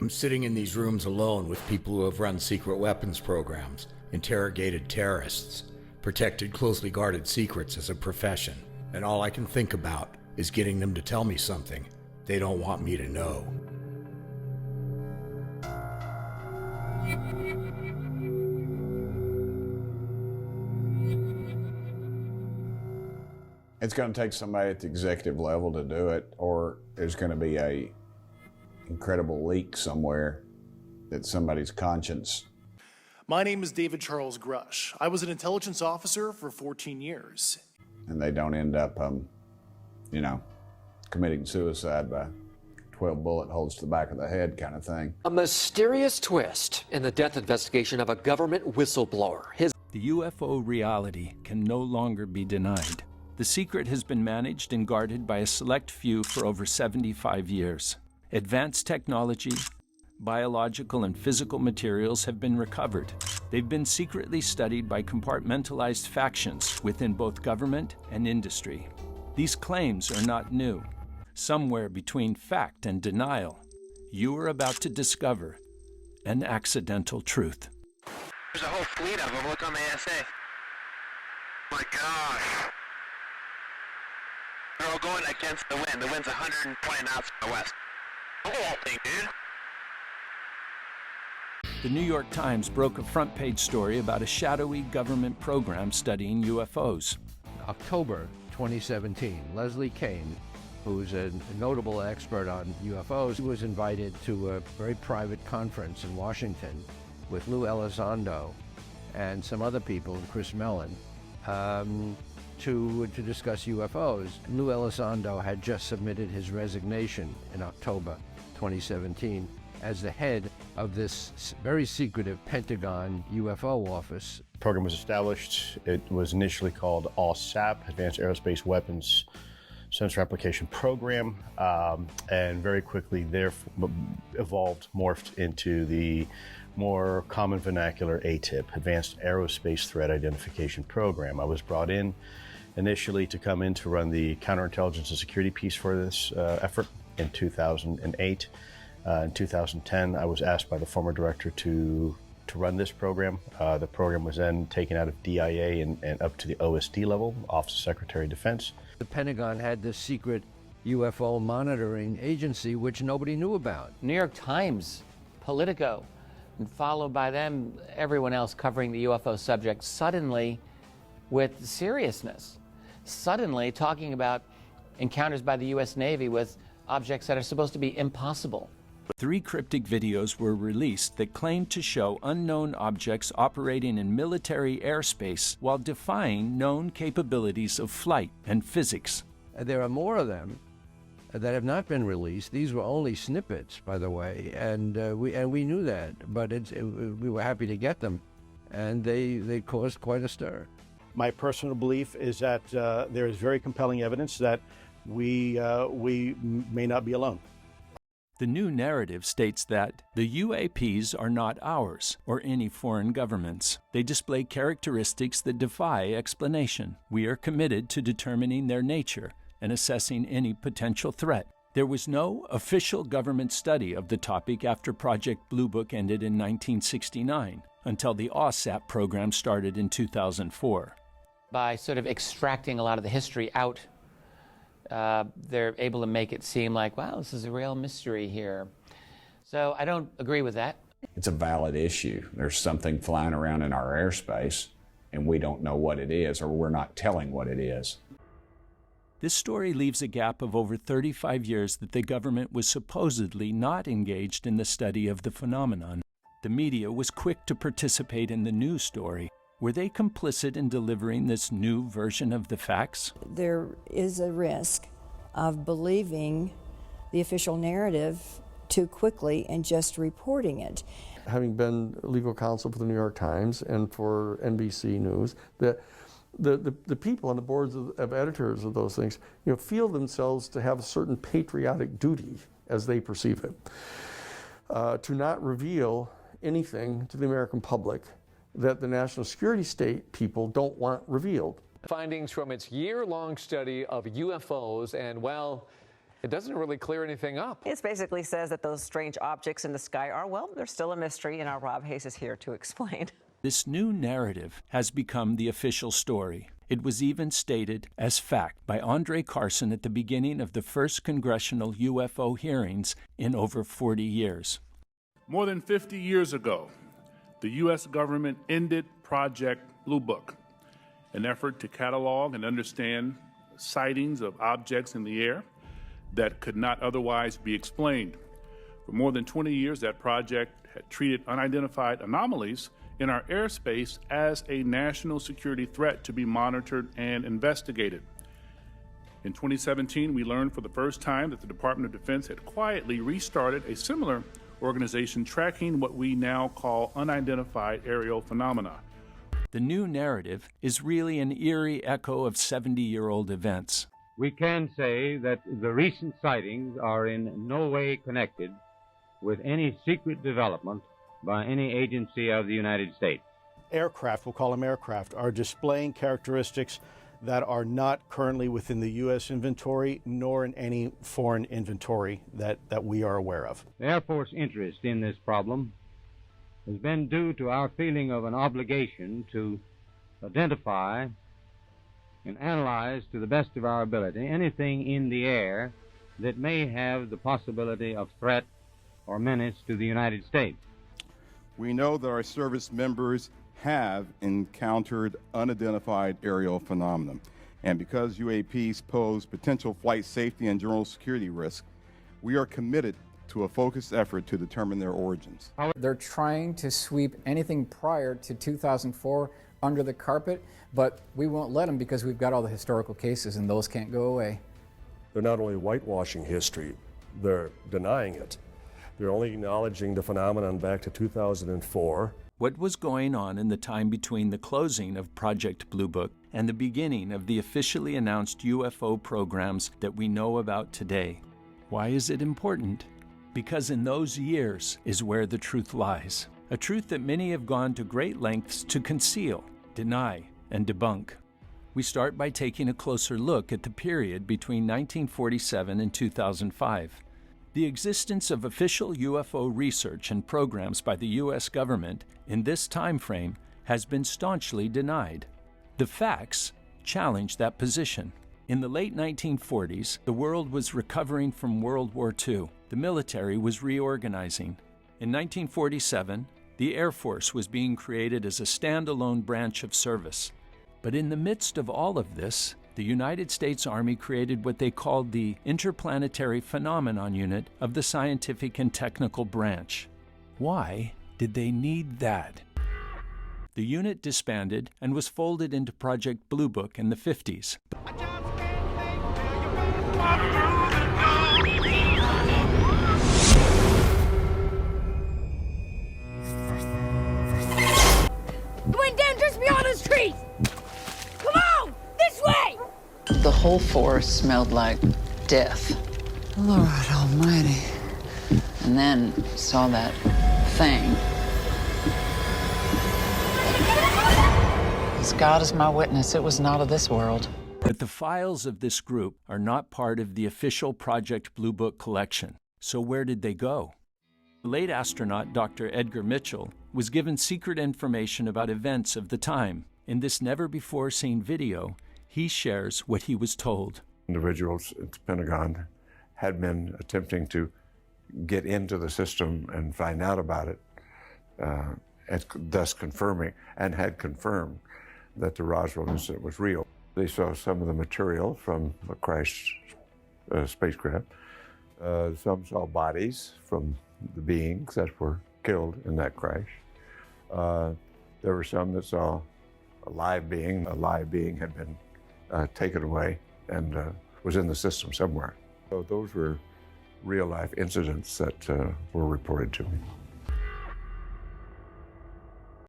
I'm sitting in these rooms alone with people who have run secret weapons programs, interrogated terrorists, protected closely guarded secrets as a profession, and all I can think about is getting them to tell me something they don't want me to know. It's going to take somebody at the executive level to do it, or there's going to be a incredible leak somewhere that somebody's conscience. My name is David Charles Grush. I was an intelligence officer for 14 years. And they don't end up, committing suicide by 12 bullet holes to the back of the head kind of thing. A mysterious twist in the death investigation of a government whistleblower. The UFO reality can no longer be denied. The secret has been managed and guarded by a select few for over 75 years. Advanced technology, biological and physical materials have been recovered. They've been secretly studied by compartmentalized factions within both government and industry. These claims are not new. Somewhere between fact and denial, you are about to discover an accidental truth. There's a whole fleet of them. Look on the ASA. My gosh. They're all going against the wind. The wind's 120 knots from the west. Look at that thing, dude. The New York Times broke a front-page story about a shadowy government program studying UFOs. October 2017, Leslie Kane, who's a notable expert on UFOs, was invited to a very private conference in Washington with Lou Elizondo and some other people, Chris Mellon, to discuss UFOs. Lou Elizondo had just submitted his resignation in October 2017 as the head of this very secretive Pentagon UFO office. The program was established. It was initially called AATIP, Advanced Aerospace Weapons Sensor Application Program, and very quickly morphed into the more common vernacular AATIP, Advanced Aerospace Threat Identification Program. I was brought in initially to come in to run the counterintelligence and security piece for this effort in 2008. In 2010, I was asked by the former director to run this program. The program was then taken out of DIA and up to the OSD level, Office of Secretary of Defense. The Pentagon had this secret UFO monitoring agency which nobody knew about. New York Times, Politico, and followed by them, everyone else covering the UFO subject, suddenly, with seriousness, suddenly talking about encounters by the U.S. Navy with objects that are supposed to be impossible. 3 cryptic videos were released that claimed to show unknown objects operating in military airspace while defying known capabilities of flight and physics. There are more of them that have not been released. These were only snippets, by the way, and we knew that, but we were happy to get them, and they caused quite a stir. My personal belief is that there is very compelling evidence that we may not be alone. The new narrative states that the UAPs are not ours or any foreign government's. They display characteristics that defy explanation. We are committed to determining their nature and assessing any potential threat. There was no official government study of the topic after Project Blue Book ended in 1969, until the AATIP program started in 2004. By sort of extracting a lot of the history out, they're able to make it seem like, wow, this is a real mystery here. So I don't agree with that. It's a valid issue. There's something flying around in our airspace, and we don't know what it is, or we're not telling what it is. This story leaves a gap of over 35 years that the government was supposedly not engaged in the study of the phenomenon. The media was quick to participate in the news story. Were they complicit in delivering this new version of the facts? There is a risk of believing the official narrative too quickly and just reporting it. Having been legal counsel for the New York Times and for NBC News, the people on the boards of editors of those things, feel themselves to have a certain patriotic duty, as they perceive it, to not reveal anything to the American public that the national security state people don't want revealed. Findings from its year-long study of UFOs, and well, It doesn't really clear anything up. It basically says that those strange objects in the sky are, well, they're still a mystery, and our Rob Hayes is here to explain. This new narrative has become the official story. It was even stated as fact by Andre Carson at the beginning of the first congressional UFO hearings in over 40 years. More than 50 years ago, the U.S. government ended Project Blue Book, an effort to catalog and understand sightings of objects in the air that could not otherwise be explained. For more than 20 years, that project had treated unidentified anomalies in our airspace as a national security threat to be monitored and investigated. In 2017, we learned for the first time that the Department of Defense had quietly restarted a similar organization tracking what we now call unidentified aerial phenomena. The new narrative is really an eerie echo of 70-year-old events. We can say that the recent sightings are in no way connected with any secret development by any agency of the United States. Aircraft, we'll call them aircraft, are displaying characteristics that are not currently within the U.S. inventory nor in any foreign inventory that we are aware of. The Air Force interest in this problem has been due to our feeling of an obligation to identify and analyze to the best of our ability anything in the air that may have the possibility of threat or menace to the United States. We know that our service members have encountered unidentified aerial phenomena, and because UAPs pose potential flight safety and general security risk, we are committed to a focused effort to determine their origins. They're trying to sweep anything prior to 2004 under the carpet, but we won't let them because we've got all the historical cases and those can't go away. They're not only whitewashing history, they're denying it. They're only acknowledging the phenomenon back to 2004. What was going on in the time between the closing of Project Blue Book and the beginning of the officially announced UFO programs that we know about today? Why is it important? Because in those years is where the truth lies. A truth that many have gone to great lengths to conceal, deny, and debunk. We start by taking a closer look at the period between 1947 and 2005. The existence of official UFO research and programs by the U.S. government in this time frame has been staunchly denied. The facts challenge that position. In the late 1940s, the world was recovering from World War II. The military was reorganizing. In 1947, the Air Force was being created as a standalone branch of service. But in the midst of all of this, the United States Army created what they called the Interplanetary Phenomenon Unit of the Scientific and Technical Branch. Why did they need that? The unit disbanded and was folded into Project Blue Book in the 50s. It went down just beyond those trees! Come on! This way! The whole forest smelled like death. Lord Almighty. And then saw that thing. As God is my witness, it was not of this world. But the files of this group are not part of the official Project Blue Book collection. So where did they go? Late astronaut Dr. Edgar Mitchell was given secret information about events of the time. In this never-before-seen video, he shares what he was told. Individuals at the Pentagon had been attempting to get into the system and find out about it, thus confirming, and had confirmed that the Roswell incident was real. They saw some of the material from a crashed spacecraft. Some saw bodies from the beings that were killed in that crash. There were some that saw a live being. A live being had been taken away and was in the system somewhere. So those were real-life incidents that were reported to me.